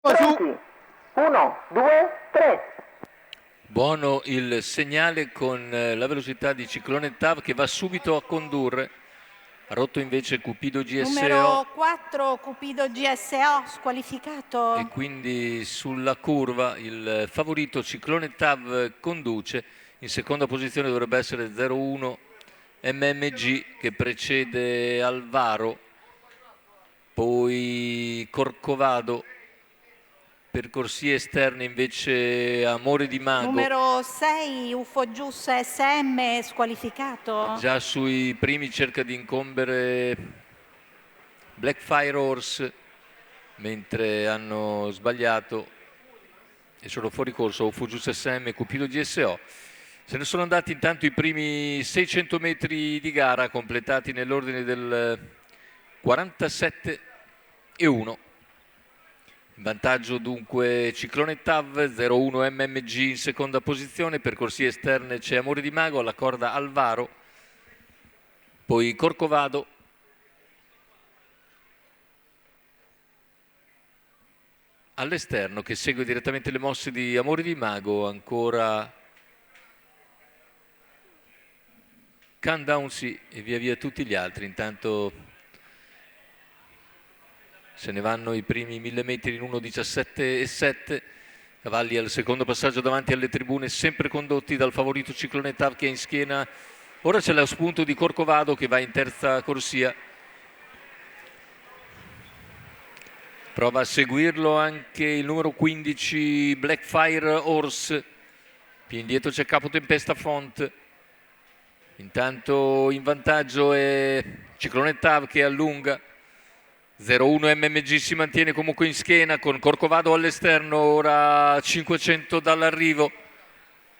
Pronti? 1, 2, 3. Buono il segnale con la velocità di Ciclone TAV che va subito a condurre. Ha rotto invece Cupido GSO. Numero 4 Cupido GSO squalificato. E quindi sulla curva il favorito Ciclone TAV conduce. In seconda posizione dovrebbe essere 01 MMG che precede Alvaro, poi Corcovado. Per corsie esterne invece Amore di Mago. Numero 6 UFO Gius SM squalificato. Già sui primi cerca di incombere Blackfire Horse, mentre hanno sbagliato e sono fuori corso UFO Gius SM e Cupido GSO. Se ne sono andati intanto i primi 600 metri di gara, completati nell'ordine del 47 e 1. In vantaggio dunque Ciclone TAV, 01 MMG in seconda posizione. Per corsie esterne c'è Amore di Mago, alla corda Alvaro, poi Corcovado, all'esterno che segue direttamente le mosse di Amore di Mago, ancora Countdown sì, e via via tutti gli altri. Intanto se ne vanno i primi 1000 metri in 1:17,7. Cavalli al secondo passaggio davanti alle tribune, sempre condotti dal favorito Ciclone TAV che è in schiena. Ora c'è lo spunto di Corcovado che va in terza corsia. Prova a seguirlo anche il numero 15 Blackfire Horse. Più indietro c'è Capo Tempesta Font. Intanto in vantaggio è Ciclone TAV che allunga. 01 MMG si mantiene comunque in schiena con Corcovado all'esterno, ora 500 dall'arrivo.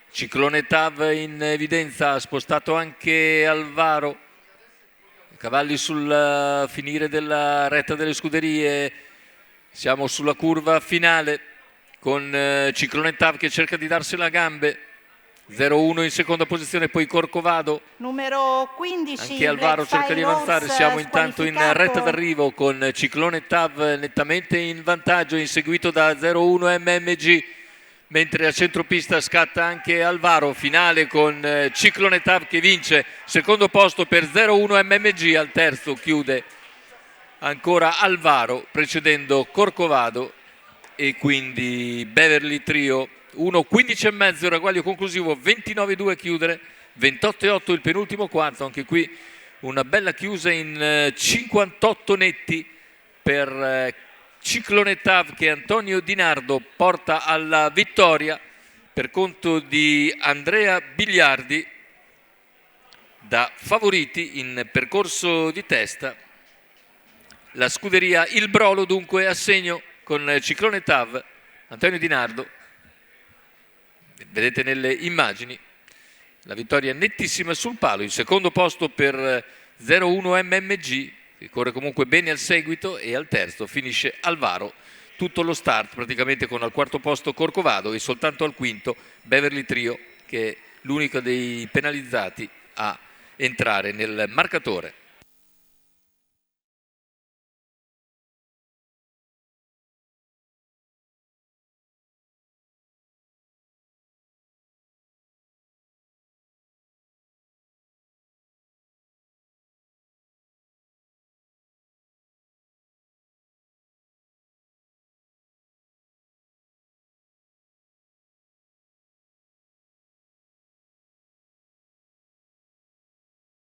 Ciclone TAV in evidenza, ha spostato anche Alvaro. Cavalli sul finire della retta delle scuderie. Siamo sulla curva finale con Ciclone TAV che cerca di darsela a gambe. 01 in seconda posizione, poi Corcovado. Numero 15 anche Alvaro cerca di avanzare. Siamo intanto in retta d'arrivo con Ciclone TAV nettamente in vantaggio, inseguito da 01 MMG, mentre a centropista scatta anche Alvaro. Finale con Ciclone TAV che vince, secondo posto per 01 MMG, al terzo chiude ancora Alvaro precedendo Corcovado e quindi Beverly Trio. 1:15,5 ragguaglio conclusivo, 29,2 chiudere, 28,8 il penultimo quarto. Anche qui una bella chiusa in 58 netti per Ciclone TAV che Antonio Di Nardo porta alla vittoria per conto di Andrea Bigliardi. Da favoriti in percorso di testa la scuderia Il Brolo, dunque a segno con Ciclone TAV, Antonio Di Nardo. Vedete nelle immagini la vittoria nettissima sul palo. Il secondo posto per 01 MMG che corre comunque bene al seguito, e al terzo finisce Alvaro. Tutto lo start praticamente con al quarto posto Corcovado e soltanto al quinto Beverly Trio, che è l'unico dei penalizzati a entrare nel marcatore.